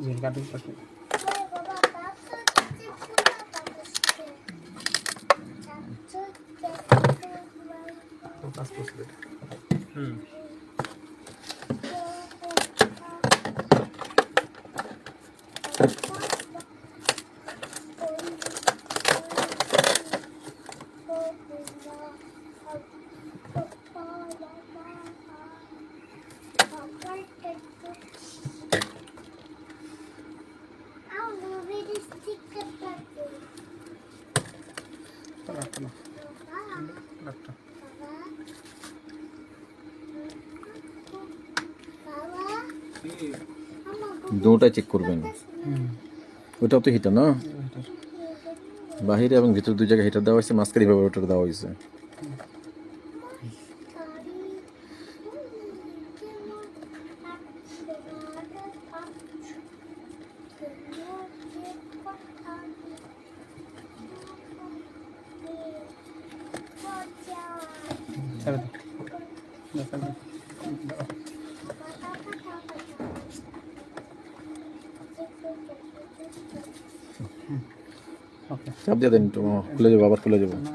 ঝিল কাটুক কাটুক কাজ করছিল হুম দুটোটাই চেক করবেন। ওটাও তো হিটার না, বাহিরে এবং ভিতরে দুই জায়গায় হিটার দেওয়া হয়েছে, মাঝখানে ইভাপোরেটর দেওয়া হয়েছে। ছেড়ে দাও ওকে চাপ দিয়ে দেন, একটু খুলে যাবো, আবার খুলে যাবো। না